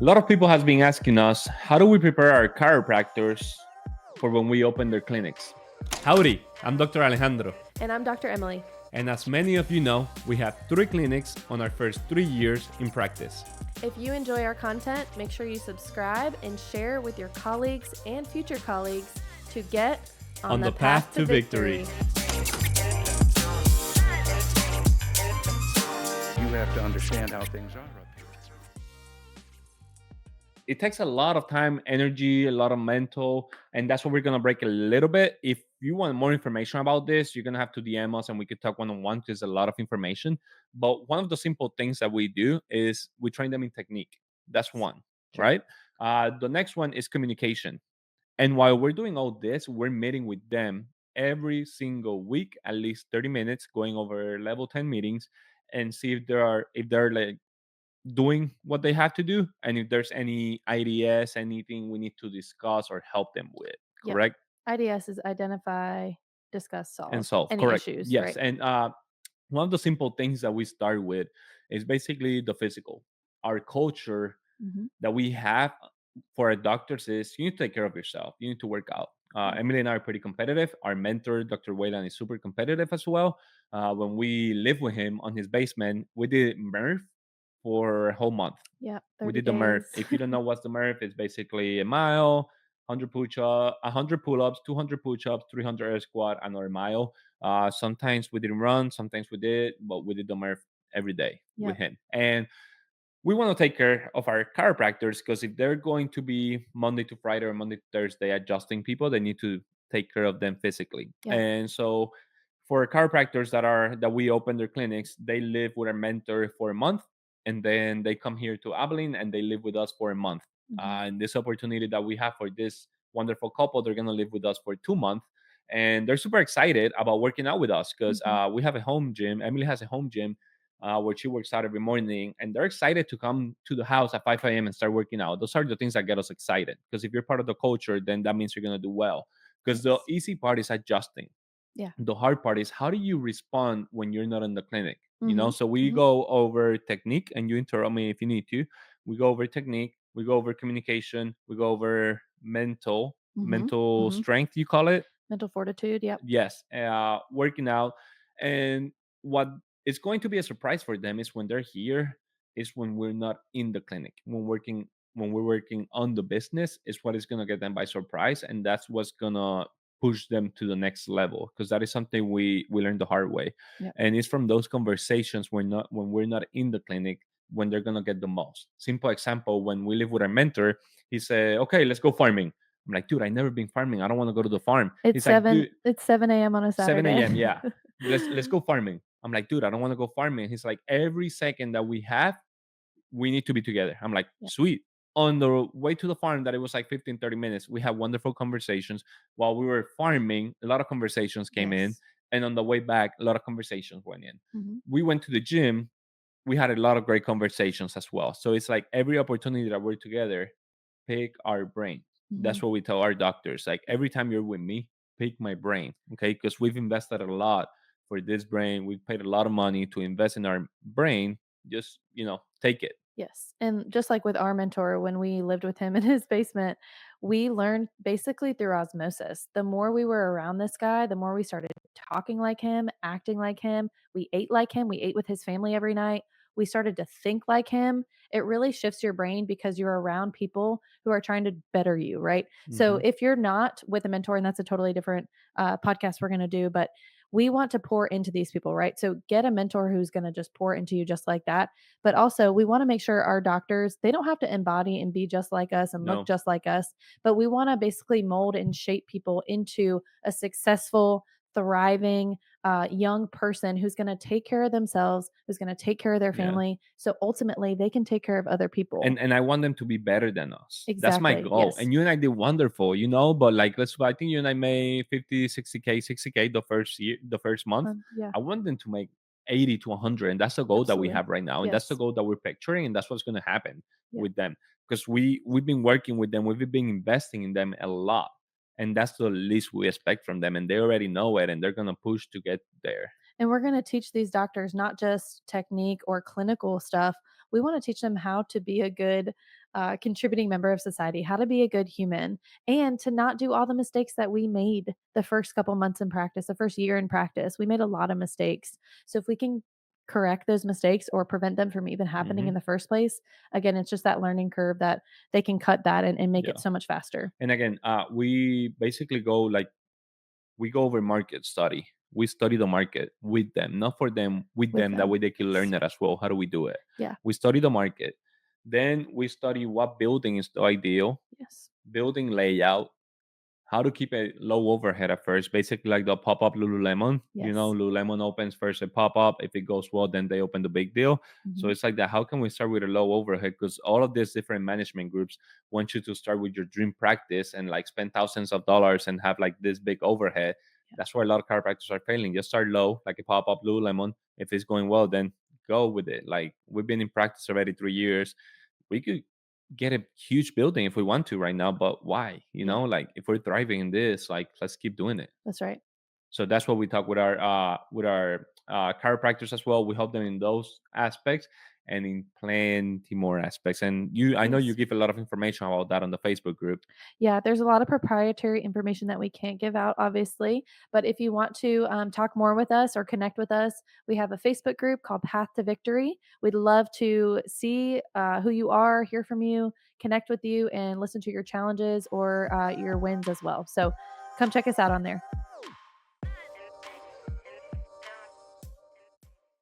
A lot of people has been asking us, how do we prepare our chiropractors for when we open their clinics? Howdy, I'm Dr. Alejandro. And I'm Dr. Emily. And as many of you know, we have 3 clinics on our first 3 years in practice. If you enjoy our content, make sure you subscribe and share with your colleagues and future colleagues to get on the path to victory. You have to understand how things are up here. It takes a lot of time, energy, a lot of mental, and that's what we're gonna break a little bit. If you want more information about this, you're gonna have to DM us and we could talk one-on-one because a lot of information. But one of the simple things that we do is we train them in technique. That's one, Sure. right? The next one is communication. And while we're doing all this, we're meeting with them every single week, at least 30 minutes, going over level 10 meetings and see if they're like doing what they have to do, and if there's any ideas, anything we need to discuss or help them with. Yep. Correct? IDS is identify, discuss, And solve solve. any Correct. issues, Yes. right? And one of the simple things that we start with is basically the physical. Our culture Mm-hmm. that we have for our doctors is you need to take care of yourself. You need to work out. Emily and I are pretty competitive. Our mentor, Dr. Wayland, is super competitive as well. When we lived with him on his basement, we did Murph for a whole month. Yeah, We 30 did the Murph. days. If you don't know what's the Murph, it's basically a mile, 100 push-ups, 100 pull-ups, 200 push-ups, 300 air squat, another mile. Sometimes we didn't run, sometimes we did, but we did the Murph every day with Yep. him. And we want to take care of our chiropractors because if they're going to be Monday to Friday or Monday to Thursday adjusting people, they need to take care of them physically. Yep. And so for chiropractors that we open their clinics, they live with our mentor for a month and then they come here to Abilene and they live with us for a month. Mm-hmm. And this opportunity that we have for this wonderful couple, they're going to live with us for 2 months. And they're super excited about working out with us because Mm-hmm. we have a home gym. Emily has a home gym where she works out every morning, and they're excited to come to the house at 5 a.m. and start working out. Those are the things that get us excited because if you're part of the culture, then that means you're going to do well. Because the Yes. easy part is adjusting. Yeah. The hard part is how do you respond when you're not in the clinic? Mm-hmm. So we Mm-hmm. go over technique, and you interrupt me if you need to. We go over technique, we go over communication, we go over mental Mm-hmm. mental Mm-hmm. strength, you call it. Mental fortitude. Yep. Yes, working out. And what is going to be a surprise for them is when they're here is when we're not in the clinic, when we're working on the business is what is going to get them by surprise, and that's what's going to push them to the next level because that is something we learned the hard way. Yep. And it's from those conversations when we're not in the clinic when they're going to get the most. Simple example, when we live with our mentor, he said, okay, let's go farming. I'm like, dude, I never been farming. I don't want to go to the farm. It's He's like, dude, 7 a.m. on a 7 Saturday. a.m. Yeah, let's go farming. I'm like, dude, I don't want to go farming. He's like, every second that we have, we need to be together. I'm like, Yeah. sweet. On the way to the farm, that it was like 15, 30 minutes, we had wonderful conversations. While we were farming, a lot of conversations came in. Yes. And on the way back, a lot of conversations went in. Mm-hmm. We went to the gym. We had a lot of great conversations as well. So it's like every opportunity that we're together, pick our brain. Mm-hmm. That's what we tell our doctors. Like every time you're with me, pick my brain. Okay. Because we've invested a lot for this brain. We've paid a lot of money to invest in our brain. Just, take it. Yes. And just like with our mentor, when we lived with him in his basement, we learned basically through osmosis. The more we were around this guy, the more we started talking like him, acting like him. We ate like him. We ate with his family every night. We started to think like him. It really shifts your brain because you're around people who are trying to better you, right? So Hmm. if you're not with a mentor, and that's a totally different podcast we're going to do, but we want to pour into these people, right? So get a mentor who's going to just pour into you just like that, but also we want to make sure our doctors, they don't have to embody and be just like us and look No. just like us, but we want to basically mold and shape people into a successful, thriving, young person who's going to take care of themselves, who's going to take care of their Yeah. family, so ultimately they can take care of other people. And I want them to be better than us. That's my Exactly. goal. Yes. And you and I did wonderful, but like I think you and I made 50, 60K, 60K the first year, the first month. Yeah. I want them to make 80 to 100, and that's the goal that we Absolutely. have right now, and that's the Yes. goal that we're picturing, and that's what's going to happen Yeah. with them because we've been working with them, we've been investing in them a lot, and that's the least we expect from them, and they already know it, and they're going to push to get there. And we're going to teach these doctors not just technique or clinical stuff. We want to teach them how to be a good contributing member of society, how to be a good human, and to not do all the mistakes that we made the first couple months in practice, the first year in practice. We made a lot of mistakes. So if we can correct those mistakes or prevent them from even happening in Hmm. the first place, again, it's just that learning curve that they can cut that and make it Yeah. so much faster And again, we basically go like we go over market study. We study the market with them, not for them, with with them. That them. way they can learn Yes. it as well. How do we do it? Yeah. We study the market. Then we study what building is the ideal, Yes. building layout, how to keep a low overhead at first, basically like the pop-up Lululemon. Yes. Lululemon opens first a pop-up. If it goes well, then they open the big deal. So Mhm. it's like that. How can we start with a low overhead? Because all of these different management groups want you to start with your dream practice and like spend thousands of dollars and have like this big overhead. Yeah. That's where a lot of chiropractors are failing. Just start low, like a pop-up Lululemon. If it's going well, then go with it. Like we've been in practice already 3 years. We could get a huge building if we want to right now, but why? Yeah. Like if we're thriving in this, like let's keep doing it. That's right. So that's what we talk with our chiropractors as well. We help them in those aspects and in plenty more aspects. And I know you Yes. give a lot of information about that on the Facebook group. Yeah, there's a lot of proprietary information that we can't give out, obviously. But if you want to talk more with us or connect with us, we have a Facebook group called Path to Victory. We'd love to see who you are, hear from you, connect with you, and listen to your challenges or your wins as well. So come check us out on there.